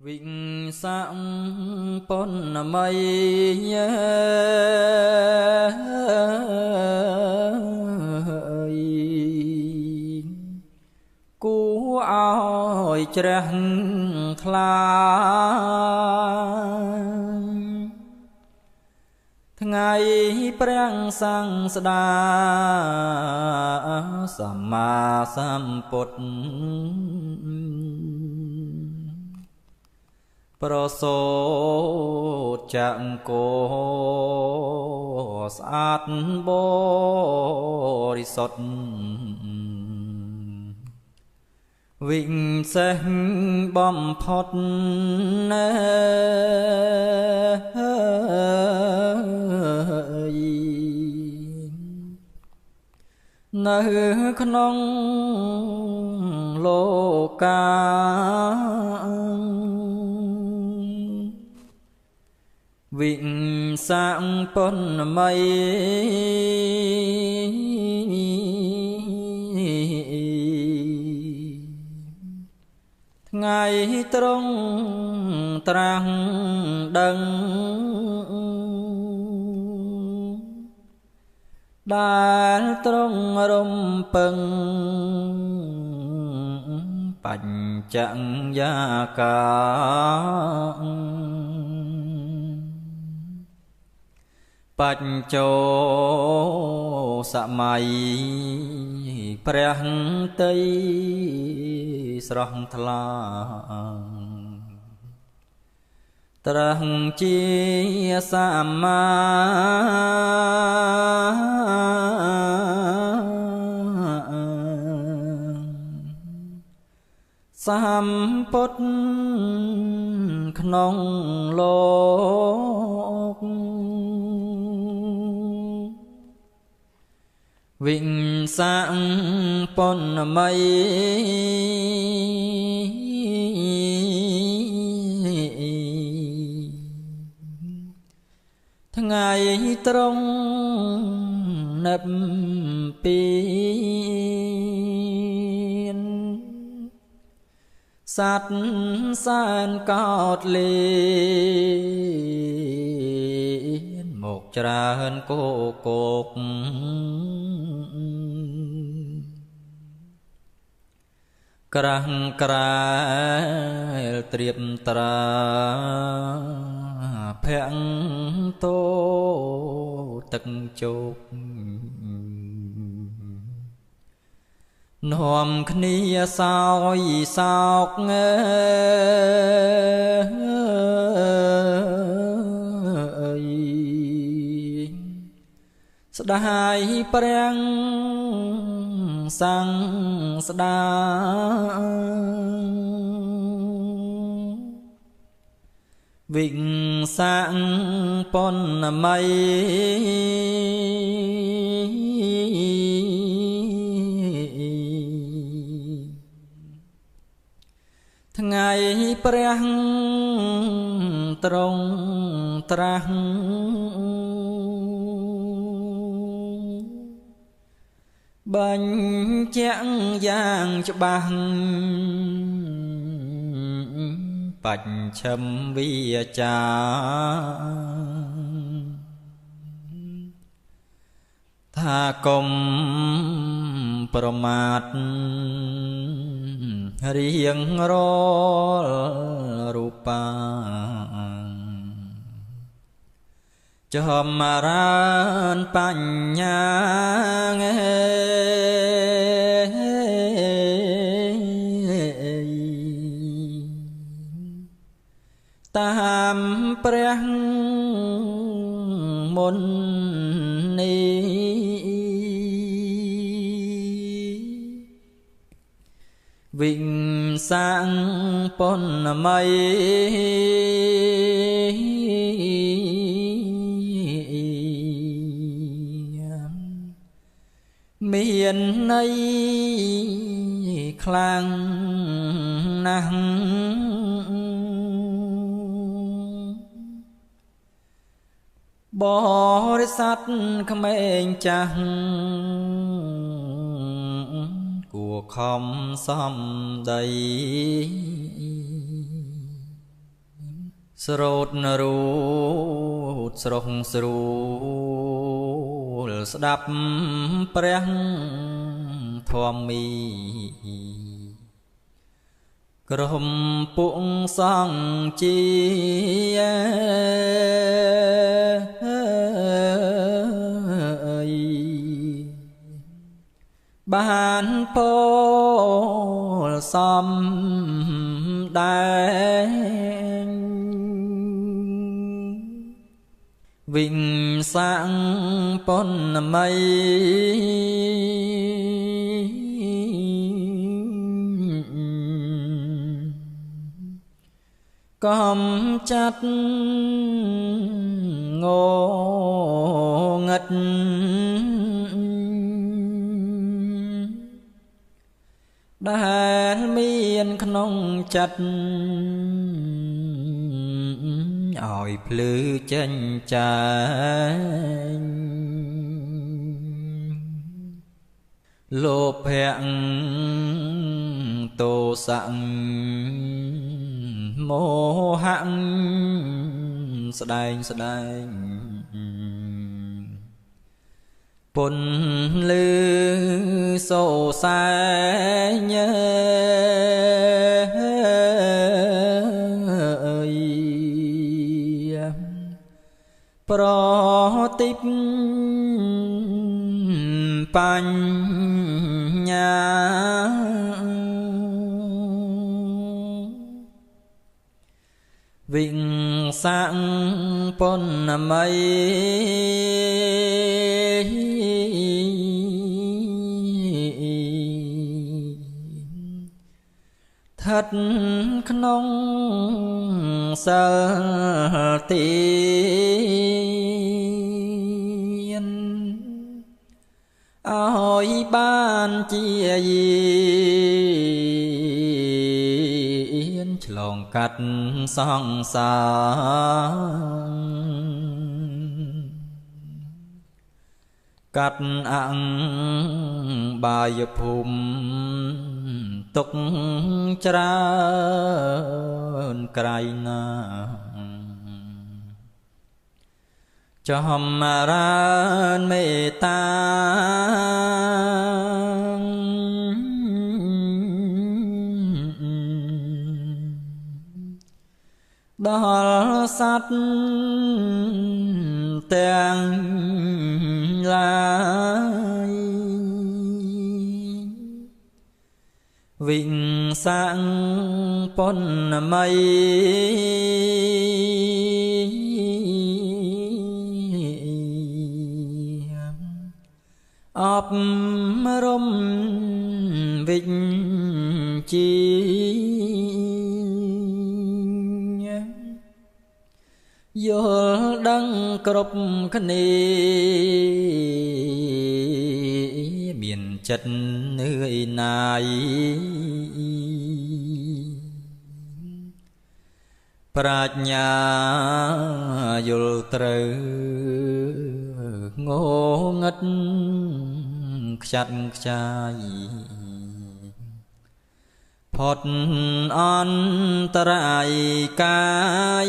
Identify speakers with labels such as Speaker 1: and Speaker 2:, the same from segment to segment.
Speaker 1: Vịnh sang pon mây cú oi trăng thla ngày prang sang sda sama samputประโสดจังโกสะอาดบริสุทธิ์วิ่งเส้นบำพดในขนมโลกาวิ่งสร้างปนไม่ไงตรงตรังดังได้ตรงรมปังปัญจังยากาปัจโจสมัยพระไตรสรองทลาตรังจีสัมมาสัมพุทธขนงโลกวิ่งสร้างปนไม่ทั้งไงตรงนับปีนสัตว์สานกอดเลีหมกจราหนโกโกกกรังกรายเตรียมตราแผงโตตึงโจกนอมคณีสาวสาวเงยสดายเปรียงสังสดาวิ่งสร้างปนไม่ทั้งไงเปรียงตรงตรังบัญญังอย่างจะบังปัญชมวิจาถ้ากรมประมาทเรียงรอรูปาจอมมารานปัญญาตามเปรียงมนนี้วิ่งสร้างปนไม่เมียนในคลังนังบริษัทเขมรจังกูคอมซ้ำใด ស្រោតរូតស្រស់ស្រួលស្ដាប់ព្រះធម្មមីក្រុមពួកសង្ឃជាបានពោលសំដែងវិញ្ញសាំងពុនមីកំចាត់ងងឹតដែលមានក្នុងចិត្តឲ្យភ្លឺចេញចាញលោភៈទោសៈមោហៈស្ដែងពុនលឺសូសែងប្រតិបញ្ញាវិង្សាំពុនមីស្ថិតក្នុងសិលទានឲ្យបានជាយានឆ្លងកាត់សង្សារកាត់អង្គបាយភូមិទុកច្រើនក្រៃណាចំរានមេត្តាដល់សត្វទាំងឡាយវិញ្ញសាំងពុនមីអប់រំវិជ្ជាយល់ដឹងគ្រប់គ្នាមានចិត្តនឿយណាយប្រាជ្ញាយល់ត្រូវងងឹតខ្ចាត់ខ្ចាយផុតអន្តរាយកាយ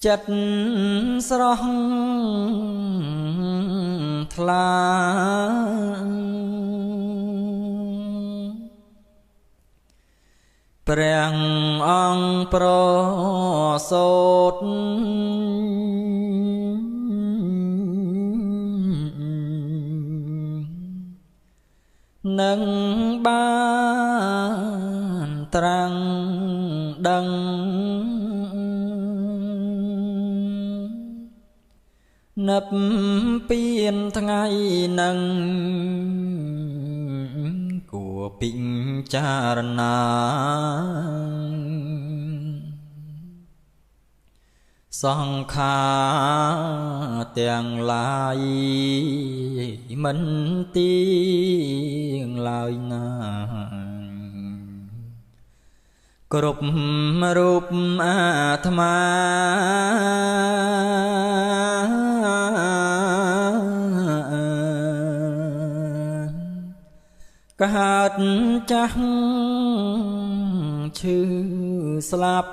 Speaker 1: ចិត្តស្រស់ថ្លាព្រះអង្គប្រសូតនឹងបានត្រាំងដឹងនិព្វានថ្ងៃនឹងគួរពិចារណាសង្ខារទាំងឡាយមិនទៀងឡើយណាគ្រប់រូបអាត្មា កើតចាស់ឈឺស្លាប់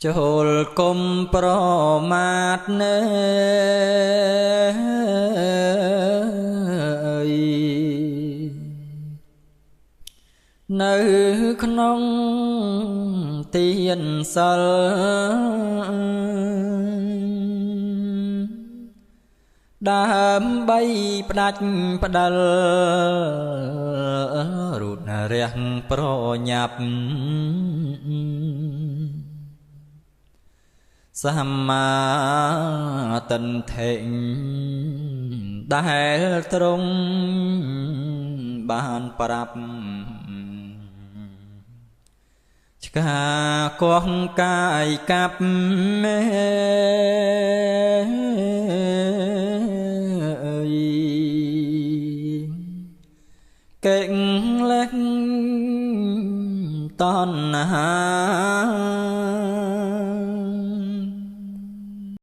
Speaker 1: ចូលគុំប្រមាទណែនៅក្នុងទានសិលដើម្បីផ្ដាច់ផ្ដាល់រូបរះប្រញាប់សម្មាទិដ្ឋិដែលទ្រង់បានប្រាប់ឆ្កាកោះកាយកាប់កេងលេងតណ្ហា